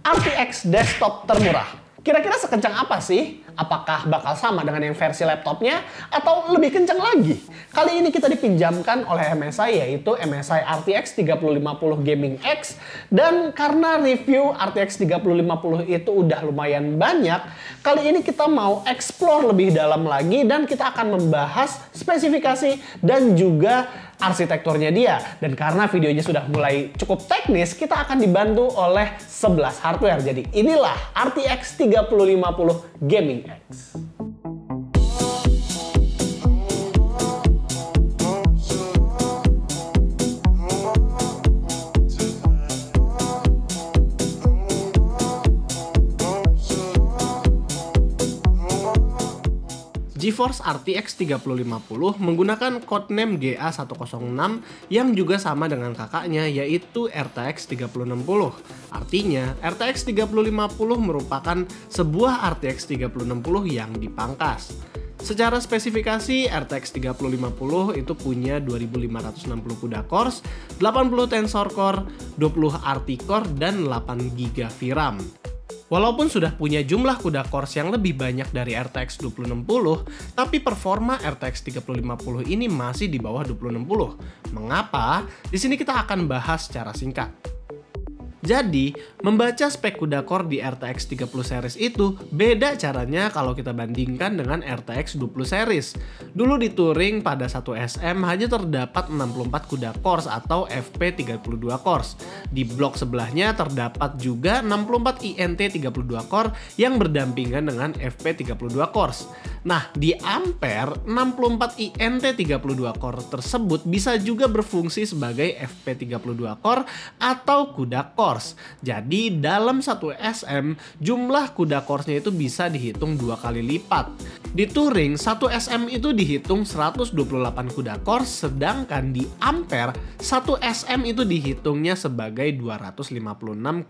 RTX desktop termurah. Kira-kira sekencang apa sih? Apakah bakal sama dengan yang versi laptopnya atau lebih kencang lagi? Kali ini kita dipinjamkan oleh MSI, yaitu MSI RTX 3050 Gaming X. Dan karena review RTX 3050 itu udah lumayan banyak, kali ini kita mau explore lebih dalam lagi dan kita akan membahas spesifikasi dan juga arsitekturnya dia. Dan karena videonya sudah mulai cukup teknis, kita akan dibantu oleh 11 hardware. Jadi inilah RTX 3050 Gaming X. GeForce RTX 3050 menggunakan codename GA106 yang juga sama dengan kakaknya, yaitu RTX 3060. Artinya, RTX 3050 merupakan sebuah RTX 3060 yang dipangkas. Secara spesifikasi, RTX 3050 itu punya 2560 CUDA cores, 80 tensor core, 20 RT core, dan 8 GB VRAM. Walaupun sudah punya jumlah CUDA cores yang lebih banyak dari RTX 2060, tapi performa RTX 3050 ini masih di bawah 2060. Mengapa? Di sini kita akan bahas secara singkat. Jadi, membaca spek CUDA core di RTX 30 series itu beda caranya kalau kita bandingkan dengan RTX 20 series. Dulu di Turing pada 1SM hanya terdapat 64 CUDA cores atau FP32 cores. Di blok sebelahnya terdapat juga 64 INT32 core yang berdampingan dengan FP32 cores. Nah, di Ampere, 64 INT32 core tersebut bisa juga berfungsi sebagai FP32 core atau CUDA cores. Jadi dalam satu SM, jumlah CUDA cores-nya itu bisa dihitung 2 kali lipat. Di Turing, 1 SM itu dihitung 128 CUDA cores, sedangkan di Ampere, 1 SM itu dihitungnya sebagai 256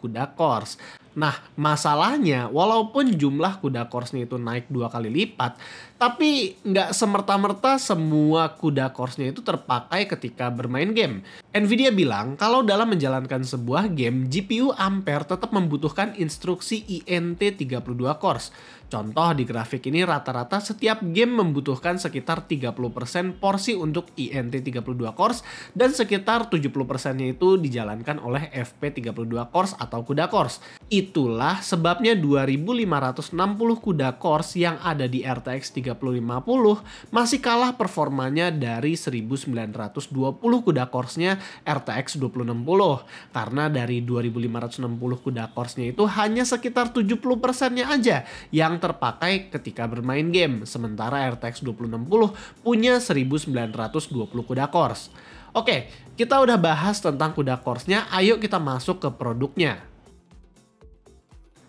CUDA cores. Nah, masalahnya walaupun jumlah CUDA cores-nya itu naik 2 kali lipat, tapi nggak semerta-merta semua CUDA cores-nya itu terpakai ketika bermain game. Nvidia bilang kalau dalam menjalankan sebuah game, GPU Ampere tetap membutuhkan instruksi INT32 cores. Contoh di grafik ini rata-rata setiap game membutuhkan sekitar 30% porsi untuk INT32 cores dan sekitar 70%-nya itu dijalankan oleh FP32 cores atau CUDA cores. Itulah sebabnya 2560 CUDA cores yang ada di RTX 3050 masih kalah performanya dari 1920 CUDA cores-nya RTX 2060. Karena dari 2560 CUDA cores-nya itu hanya sekitar 70%-nya aja yang terpakai ketika bermain game, sementara RTX 2060 punya 1920 CUDA cores. Oke, kita udah bahas tentang CUDA cores-nya, ayo kita masuk ke produknya.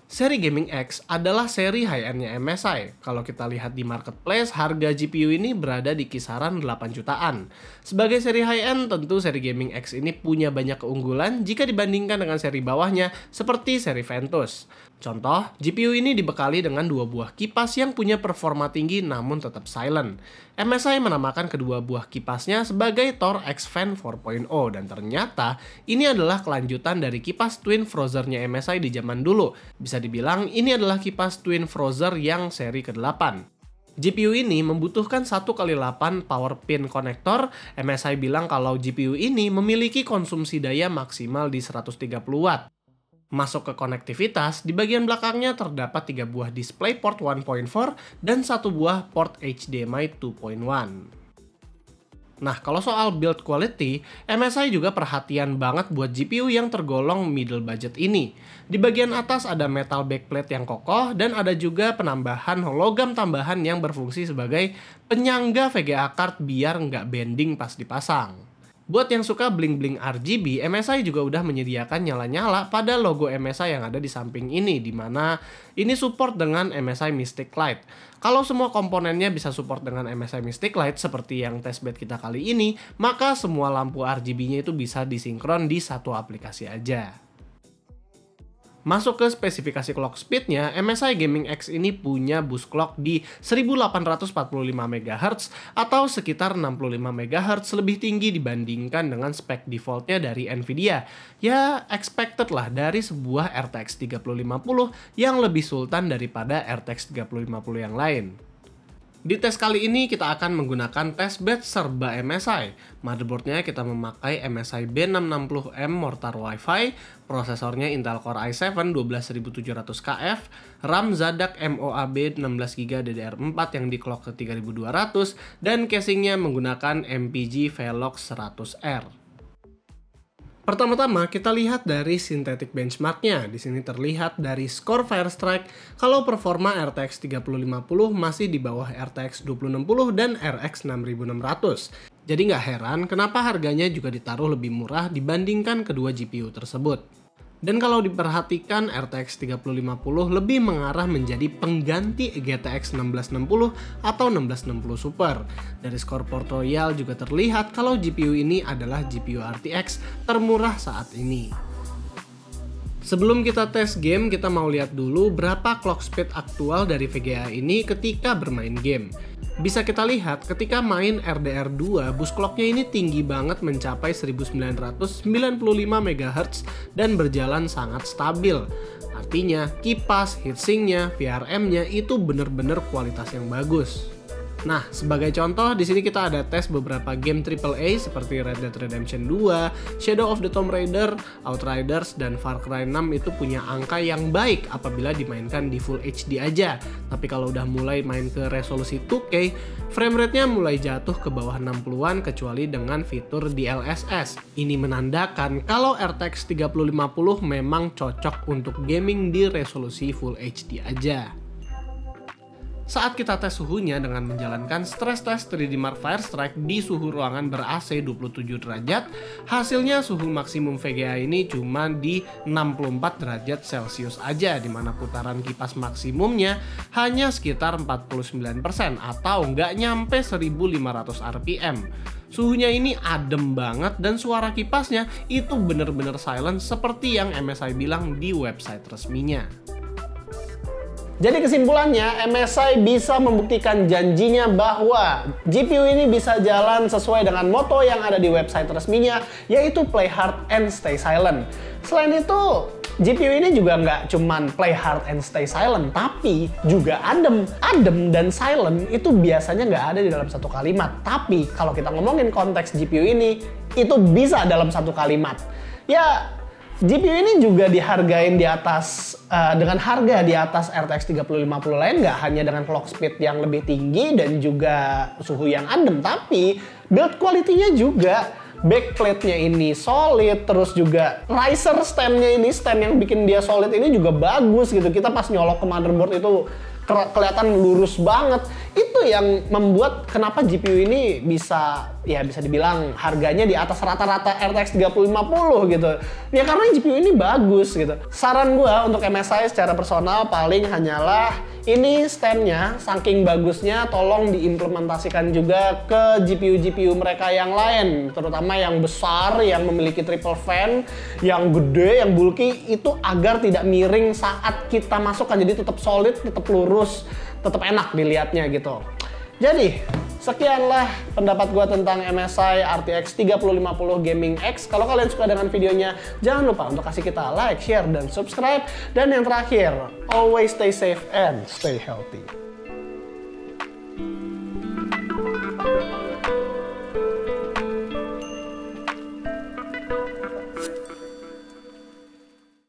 Seri Gaming X adalah seri high-end-nya MSI. Kalau kita lihat di marketplace, harga GPU ini berada di kisaran 8 jutaan. Sebagai seri high-end, tentu seri Gaming X ini punya banyak keunggulan jika dibandingkan dengan seri bawahnya, seperti seri Ventus. Contoh, GPU ini dibekali dengan 2 buah kipas yang punya performa tinggi namun tetap silent. MSI menamakan kedua buah kipasnya sebagai Thor X-Fan 4.0 dan ternyata ini adalah kelanjutan dari kipas Twin Frozernya MSI di zaman dulu. Bisa dibilang ini adalah kipas Twin Frozer yang seri ke-8. GPU ini membutuhkan 1x8 power pin konektor. MSI bilang kalau GPU ini memiliki konsumsi daya maksimal di 130 watt. Masuk ke konektivitas, di bagian belakangnya terdapat 3 buah DisplayPort 1.4 dan 1 buah port HDMI 2.1. Nah, kalau soal build quality, MSI juga perhatian banget buat GPU yang tergolong middle budget ini. Di bagian atas ada metal backplate yang kokoh dan ada juga penambahan hologram tambahan yang berfungsi sebagai penyangga VGA card biar nggak bending pas dipasang. Buat yang suka bling-bling RGB, MSI juga udah menyediakan nyala-nyala pada logo MSI yang ada di samping ini, dimana ini support dengan MSI Mystic Light. Kalau semua komponennya bisa support dengan MSI Mystic Light seperti yang testbed kita kali ini, maka semua lampu RGB-nya itu bisa disinkron di satu aplikasi aja. Masuk ke spesifikasi clock speednya, MSI Gaming X ini punya boost clock di 1845 MHz atau sekitar 65 MHz lebih tinggi dibandingkan dengan spek defaultnya dari Nvidia. Ya, expected lah dari sebuah RTX 3050 yang lebih sultan daripada RTX 3050 yang lain. Di tes kali ini kita akan menggunakan testbed serba MSI. Motherboardnya kita memakai MSI B660M Mortar Wi-Fi, prosesornya Intel Core i7 12700KF, RAM Zadak MOAB 16GB DDR4 yang di clock ke 3200, dan casingnya menggunakan MPG Velox 100R. Pertama-tama kita lihat dari synthetic benchmarknya. Di sini terlihat dari skor Firestrike kalau performa RTX 3050 masih di bawah RTX 2060 dan RX 6600. Jadi nggak heran kenapa harganya juga ditaruh lebih murah dibandingkan kedua GPU tersebut. Dan kalau diperhatikan, RTX 3050 lebih mengarah menjadi pengganti GTX 1660 atau 1660 Super. Dari skor Port Royal juga terlihat kalau GPU ini adalah GPU RTX termurah saat ini. Sebelum kita tes game, kita mau lihat dulu berapa clock speed aktual dari VGA ini ketika bermain game. Bisa kita lihat ketika main RDR2, boost clocknya ini tinggi banget mencapai 1995 MHz dan berjalan sangat stabil. Artinya kipas, heatsinknya, VRM-nya itu bener-bener kualitas yang bagus. Nah, sebagai contoh, di sini kita ada tes beberapa game AAA seperti Red Dead Redemption 2, Shadow of the Tomb Raider, Outriders, dan Far Cry 6 itu punya angka yang baik apabila dimainkan di Full HD aja. Tapi kalau udah mulai main ke resolusi 2K, frame rate-nya mulai jatuh ke bawah 60-an kecuali dengan fitur DLSS. Ini menandakan kalau RTX 3050 memang cocok untuk gaming di resolusi Full HD aja. Saat kita tes suhunya dengan menjalankan stress test 3D Mark Firestrike di suhu ruangan ber-AC 27 derajat, hasilnya suhu maksimum VGA ini cuma di 64 derajat Celcius aja, dimana putaran kipas maksimumnya hanya sekitar 49% atau nggak nyampe 1500 RPM. Suhunya ini adem banget dan suara kipasnya itu bener-bener silent seperti yang MSI bilang di website resminya. Jadi kesimpulannya, MSI bisa membuktikan janjinya bahwa GPU ini bisa jalan sesuai dengan moto yang ada di website resminya, yaitu play hard and stay silent. Selain itu, GPU ini juga nggak cuman play hard and stay silent, tapi juga adem. Adem dan silent itu biasanya nggak ada di dalam satu kalimat. Tapi kalau kita ngomongin konteks GPU ini, itu bisa dalam satu kalimat. Ya, GPU ini juga dihargain di atas dengan harga di atas RTX 3050 lain, nggak hanya dengan clock speed yang lebih tinggi dan juga suhu yang adem, tapi build quality-nya juga. Backplate-nya ini solid, terus juga riser stand-nya ini, stand yang bikin dia solid ini juga bagus gitu. Kita pas nyolok ke motherboard itu kelihatan lurus banget. Itu yang membuat kenapa GPU ini bisa dibilang harganya di atas rata-rata RTX 3050 gitu. Ya karena GPU ini bagus gitu. Saran gua untuk MSI secara personal paling hanyalah ini stand-nya saking bagusnya tolong diimplementasikan juga ke GPU-GPU mereka yang lain, terutama yang besar, yang memiliki triple fan, yang gede, yang bulky, itu agar tidak miring saat kita masukkan, jadi tetap solid, tetap lurus, tetap enak dilihatnya gitu. Jadi, sekianlah pendapat gua tentang MSI RTX 3050 Gaming X. Kalau kalian suka dengan videonya, jangan lupa untuk kasih kita like, share, dan subscribe. Dan yang terakhir, always stay safe and stay healthy.